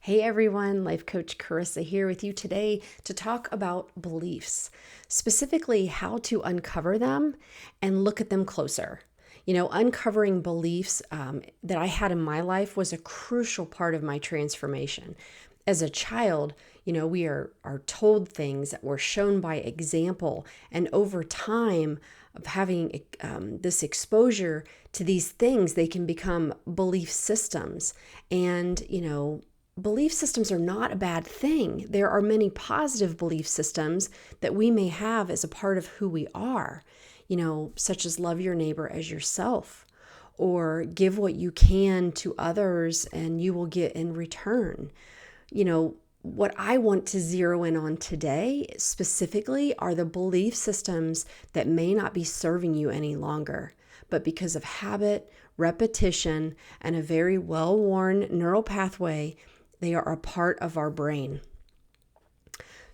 Hey everyone, Life Coach Carisa here with you today to talk about beliefs, specifically how to uncover them and look at them closer. Uncovering beliefs that I had in my life was a crucial part of my transformation. As a child, we are told things that were shown by example, and over time of having this exposure to these things, they can become belief systems. And, belief systems are not a bad thing. There are many positive belief systems that we may have as a part of who we are, such as love your neighbor as yourself, or give what you can to others and you will get in return. What I want to zero in on today specifically are the belief systems that may not be serving you any longer, but because of habit, repetition, and a very well-worn neural pathway, they are a part of our brain.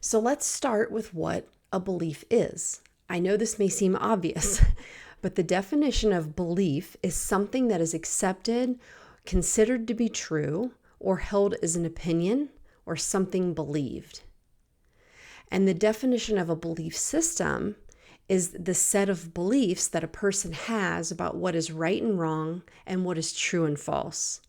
So let's start with what a belief is. I know this may seem obvious, but the definition of belief is something that is accepted, considered to be true, or held as an opinion, or something believed. And the definition of a belief system is the set of beliefs that a person has about what is right and wrong and what is true and false.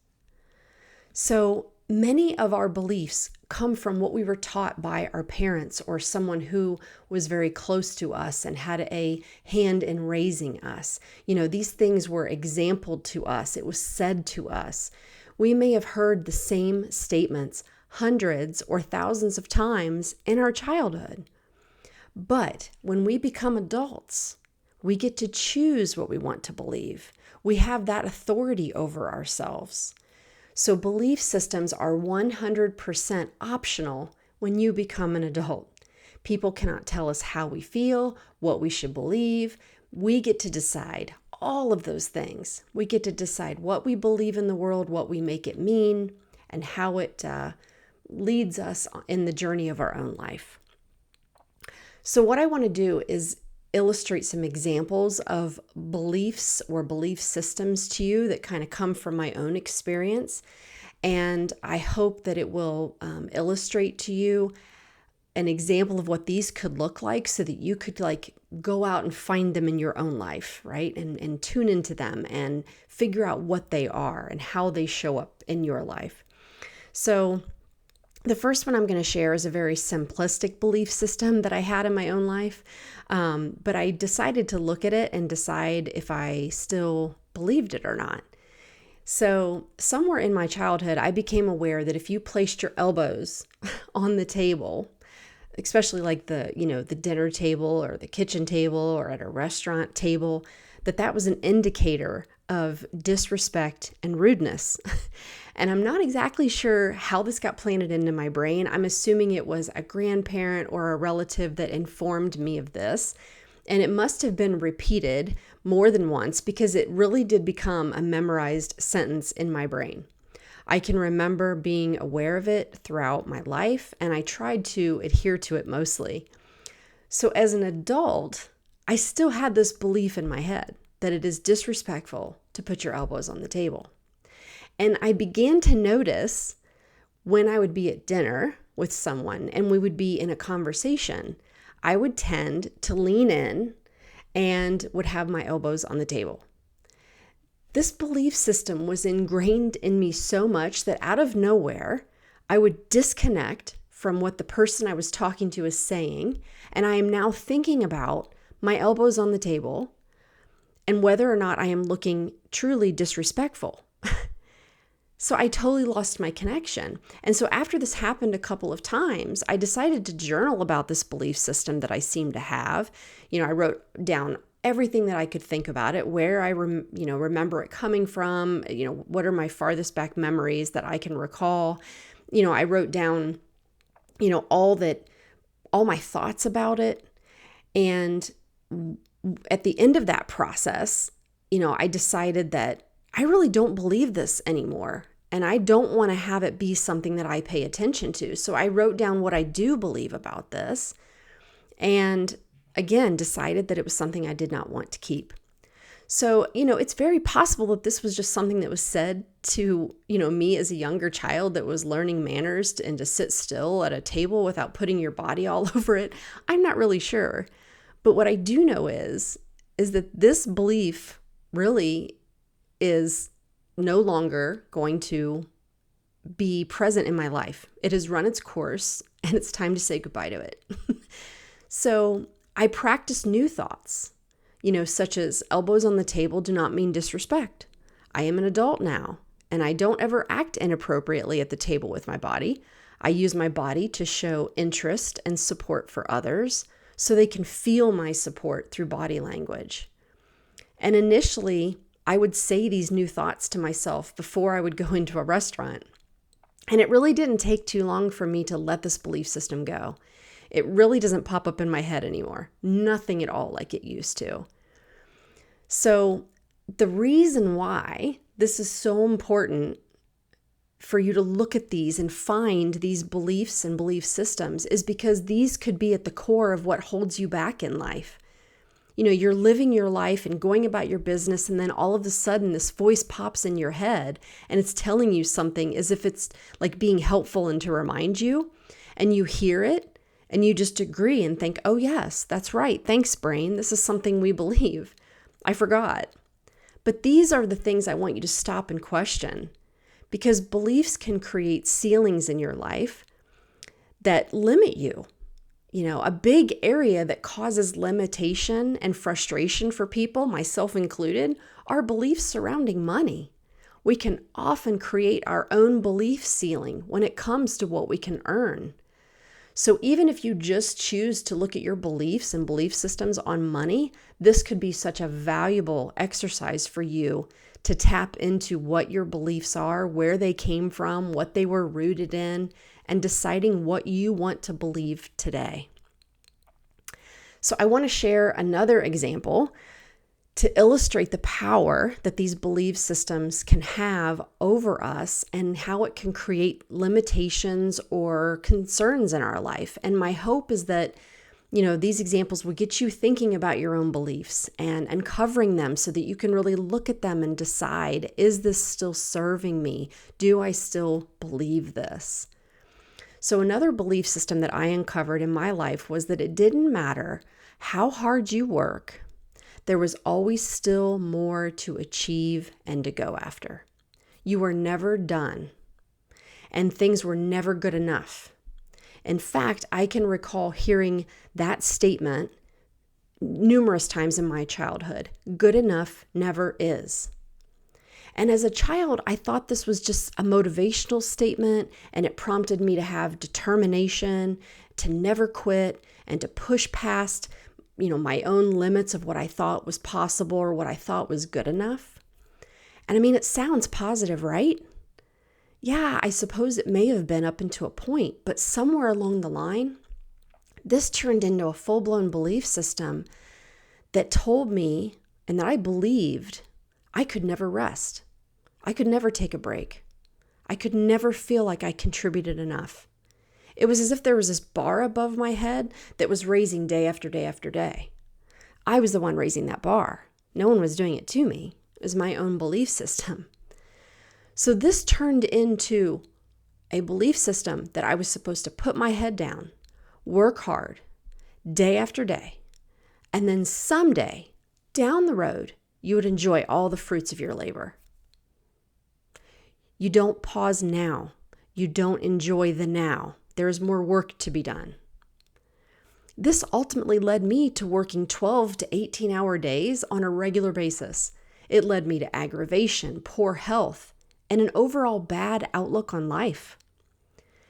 So many of our beliefs come from what we were taught by our parents or someone who was very close to us and had a hand in raising us. These things were exampled to us. It was said to us. We may have heard the same statements hundreds or thousands of times in our childhood. But when we become adults, we get to choose what we want to believe. We have that authority over ourselves. So belief systems are 100% optional when you become an adult. People cannot tell us how we feel, what we should believe. We get to decide all of those things. We get to decide what we believe in the world, what we make it mean, and how it leads us in the journey of our own life. So what I want to do is illustrate some examples of beliefs or belief systems to you that kind of come from my own experience. And I hope that it will illustrate to you an example of what these could look like so that you could go out and find them in your own life, right? And tune into them and figure out what they are and how they show up in your life. So the first one I'm going to share is a very simplistic belief system that I had in my own life, but I decided to look at it and decide if I still believed it or not. So somewhere in my childhood, I became aware that if you placed your elbows on the table, especially like the dinner table or the kitchen table or at a restaurant table, that was an indicator of disrespect and rudeness. And I'm not exactly sure how this got planted into my brain. I'm assuming it was a grandparent or a relative that informed me of this. And it must have been repeated more than once because it really did become a memorized sentence in my brain. I can remember being aware of it throughout my life, and I tried to adhere to it mostly. So as an adult, I still had this belief in my head that it is disrespectful to put your elbows on the table. And I began to notice when I would be at dinner with someone and we would be in a conversation, I would tend to lean in and would have my elbows on the table. This belief system was ingrained in me so much that out of nowhere, I would disconnect from what the person I was talking to is saying, and I am now thinking about my elbows on the table and whether or not I am looking truly disrespectful. So I totally lost my connection. And so after this happened a couple of times, I decided to journal about this belief system that I seem to have. I wrote down everything that I could think about it, where I remember it coming from, what are my farthest back memories that I can recall. I wrote down, all my thoughts about it. And at the end of that process, I decided that I really don't believe this anymore. And I don't want to have it be something that I pay attention to. So I wrote down what I do believe about this. And again, decided that it was something I did not want to keep. So, it's very possible that this was just something that was said to, me as a younger child that was learning manners and to sit still at a table without putting your body all over it. I'm not really sure. But what I do know is that this belief really is no longer going to be present in my life. It has run its course and it's time to say goodbye to it. So I practice new thoughts, such as elbows on the table do not mean disrespect. I am an adult now, and I don't ever act inappropriately at the table with my body. I use my body to show interest and support for others so they can feel my support through body language. And initially, I would say these new thoughts to myself before I would go into a restaurant. And it really didn't take too long for me to let this belief system go. It really doesn't pop up in my head anymore. Nothing at all like it used to. So the reason why this is so important for you to look at these and find these beliefs and belief systems is because these could be at the core of what holds you back in life. You're living your life and going about your business, and then all of a sudden this voice pops in your head and it's telling you something as if it's like being helpful and to remind you, and you hear it and you just agree and think, oh yes, that's right. Thanks, brain. This is something we believe. I forgot. But these are the things I want you to stop and question, because beliefs can create ceilings in your life that limit you. A big area that causes limitation and frustration for people, myself included, are beliefs surrounding money. We can often create our own belief ceiling when it comes to what we can earn. So even if you just choose to look at your beliefs and belief systems on money, this could be such a valuable exercise for you to tap into what your beliefs are, where they came from, what they were rooted in, and deciding what you want to believe today. So I want to share another example to illustrate the power that these belief systems can have over us and how it can create limitations or concerns in our life. And my hope is that, these examples will get you thinking about your own beliefs and uncovering them so that you can really look at them and decide, is this still serving me? Do I still believe this? So another belief system that I uncovered in my life was that it didn't matter how hard you work, there was always still more to achieve and to go after. You were never done, and things were never good enough. In fact, I can recall hearing that statement numerous times in my childhood. Good enough never is. And as a child, I thought this was just a motivational statement, and it prompted me to have determination, to never quit, and to push past, my own limits of what I thought was possible or what I thought was good enough. And I mean, it sounds positive, right? Yeah, I suppose it may have been up until a point, but somewhere along the line, this turned into a full-blown belief system that told me and that I believed I could never rest. I could never take a break. I could never feel like I contributed enough. It was as if there was this bar above my head that was raising day after day after day. I was the one raising that bar. No one was doing it to me. It was my own belief system. So this turned into a belief system that I was supposed to put my head down, work hard, day after day, and then someday, down the road, you would enjoy all the fruits of your labor. You don't pause now. You don't enjoy the now. There is more work to be done. This ultimately led me to working 12 to 18-hour days on a regular basis. It led me to aggravation, poor health, and an overall bad outlook on life.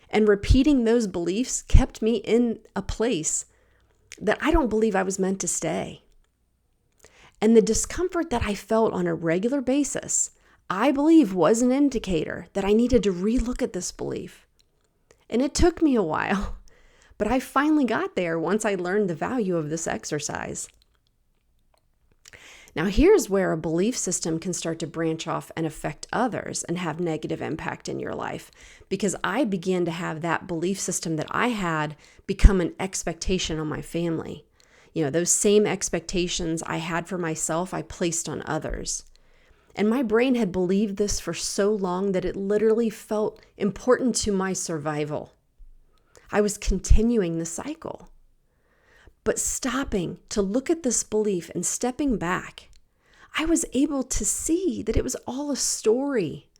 And repeating those beliefs kept me in a place that I don't believe I was meant to stay. And the discomfort that I felt on a regular basis, I believe was an indicator that I needed to relook at this belief. And it took me a while, but I finally got there once I learned the value of this exercise. Now, here's where a belief system can start to branch off and affect others and have negative impact in your life, because I began to have that belief system that I had become an expectation on my family. Those same expectations I had for myself, I placed on others. And my brain had believed this for so long that it literally felt important to my survival. I was continuing the cycle. But stopping to look at this belief and stepping back, I was able to see that it was all a story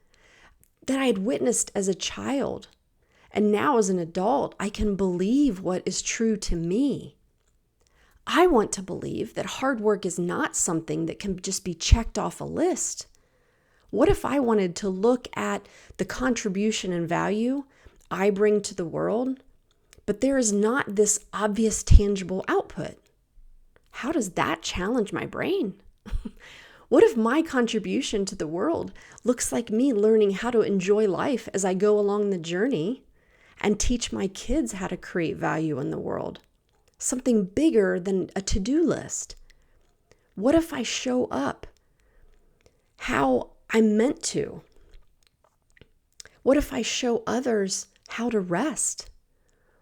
that I had witnessed as a child. And now as an adult, I can believe what is true to me. I want to believe that hard work is not something that can just be checked off a list. What if I wanted to look at the contribution and value I bring to the world, but there is not this obvious tangible output? How does that challenge my brain? What if my contribution to the world looks like me learning how to enjoy life as I go along the journey and teach my kids how to create value in the world? Something bigger than a to-do list. What if I show up how I'm meant to? What if I show others how to rest?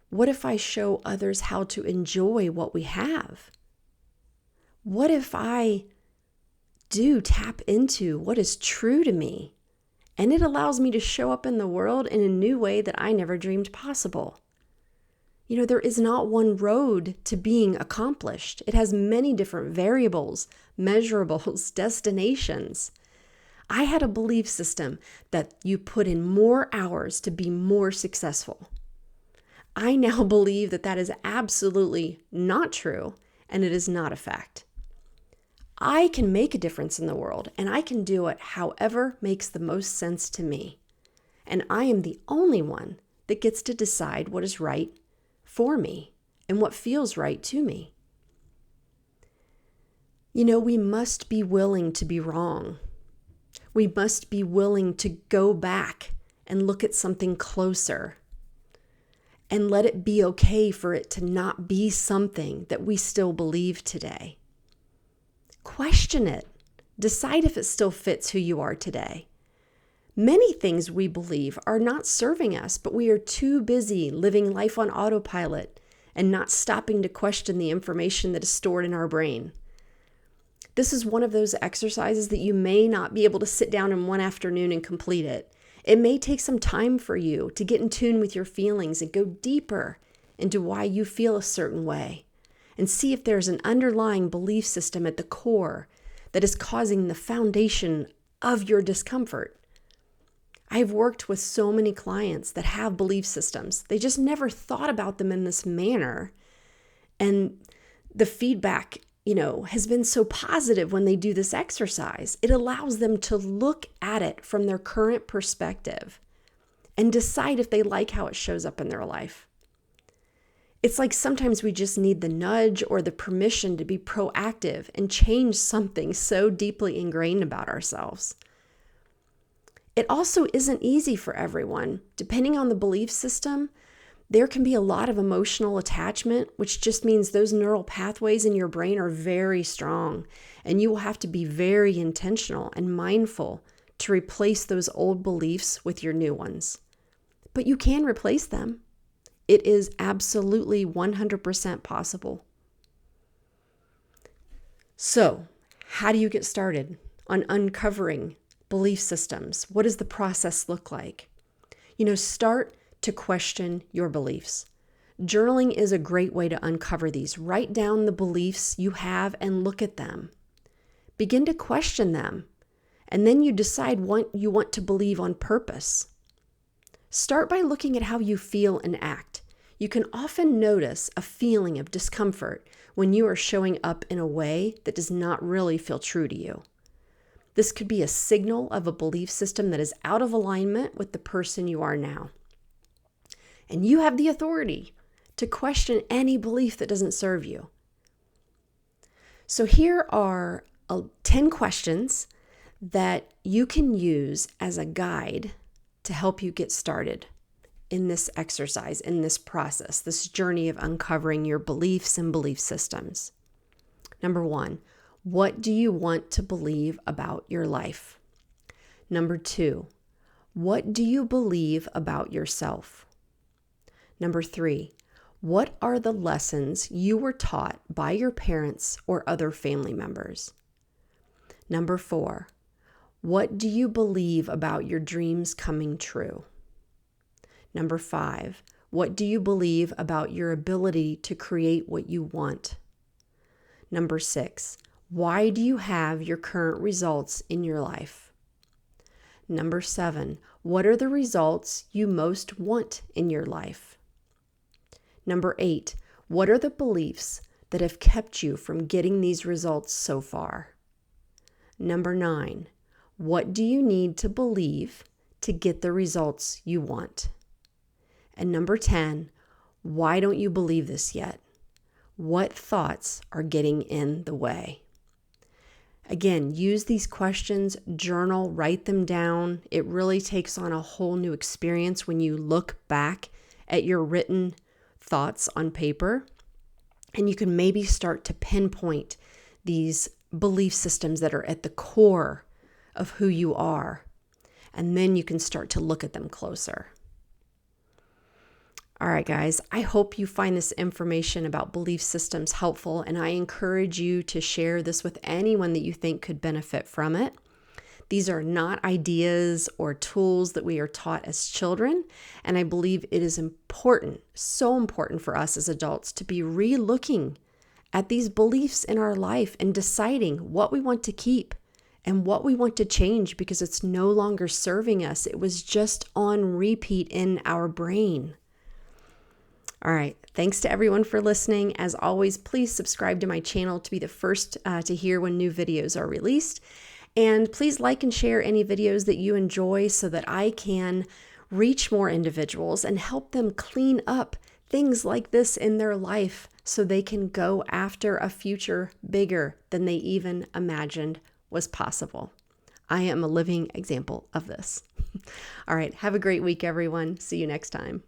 What if I show others how to enjoy what we have? What if I do tap into what is true to me and it allows me to show up in the world in a new way that I never dreamed possible? There is not one road to being accomplished. It has many different variables, measurables, destinations. I had a belief system that you put in more hours to be more successful. I now believe that that is absolutely not true, and it is not a fact. I can make a difference in the world, and I can do it however makes the most sense to me. And I am the only one that gets to decide what is right for me and what feels right to me. We must be willing to be wrong. We must be willing to go back and look at something closer and let it be okay for it to not be something that we still believe today. Question it. Decide if it still fits who you are today. Many things we believe are not serving us, but we are too busy living life on autopilot and not stopping to question the information that is stored in our brain. This is one of those exercises that you may not be able to sit down in one afternoon and complete it. It may take some time for you to get in tune with your feelings and go deeper into why you feel a certain way and see if there's an underlying belief system at the core that is causing the foundation of your discomfort. I've worked with so many clients that have belief systems. They just never thought about them in this manner. And the feedback, has been so positive when they do this exercise. It allows them to look at it from their current perspective and decide if they like how it shows up in their life. It's like sometimes we just need the nudge or the permission to be proactive and change something so deeply ingrained about ourselves. It also isn't easy for everyone. Depending on the belief system, there can be a lot of emotional attachment, which just means those neural pathways in your brain are very strong, and you will have to be very intentional and mindful to replace those old beliefs with your new ones. But you can replace them. It is absolutely 100% possible. So, how do you get started on uncovering belief systems? What does the process look like? Start to question your beliefs. Journaling is a great way to uncover these. Write down the beliefs you have and look at them. Begin to question them, and then you decide what you want to believe on purpose. Start by looking at how you feel and act. You can often notice a feeling of discomfort when you are showing up in a way that does not really feel true to you. This could be a signal of a belief system that is out of alignment with the person you are now. And you have the authority to question any belief that doesn't serve you. So here are 10 questions that you can use as a guide to help you get started in this exercise, in this process, this journey of uncovering your beliefs and belief systems. Number 1, what do you want to believe about your life? Number 2, what do you believe about yourself? Number 3, What are the lessons you were taught by your parents or other family members? Number 4, what do you believe about your dreams coming true? Number 5, what do you believe about your ability to create what you want? Number 6, why do you have your current results in your life? Number 7, what are the results you most want in your life? Number 8, what are the beliefs that have kept you from getting these results so far? Number 9, what do you need to believe to get the results you want? And number 10, why don't you believe this yet? What thoughts are getting in the way? Again, use these questions, journal, write them down. It really takes on a whole new experience when you look back at your written thoughts on paper, and you can maybe start to pinpoint these belief systems that are at the core of who you are, and then you can start to look at them closer. All right, guys, I hope you find this information about belief systems helpful, and I encourage you to share this with anyone that you think could benefit from it. These are not ideas or tools that we are taught as children, and I believe it is important, so important for us as adults to be re-looking at these beliefs in our life and deciding what we want to keep and what we want to change because it's no longer serving us. It was just on repeat in our brain. All right. Thanks to everyone for listening. As always, please subscribe to my channel to be the first to hear when new videos are released. And please like and share any videos that you enjoy so that I can reach more individuals and help them clean up things like this in their life so they can go after a future bigger than they even imagined was possible. I am a living example of this. All right. Have a great week, everyone. See you next time.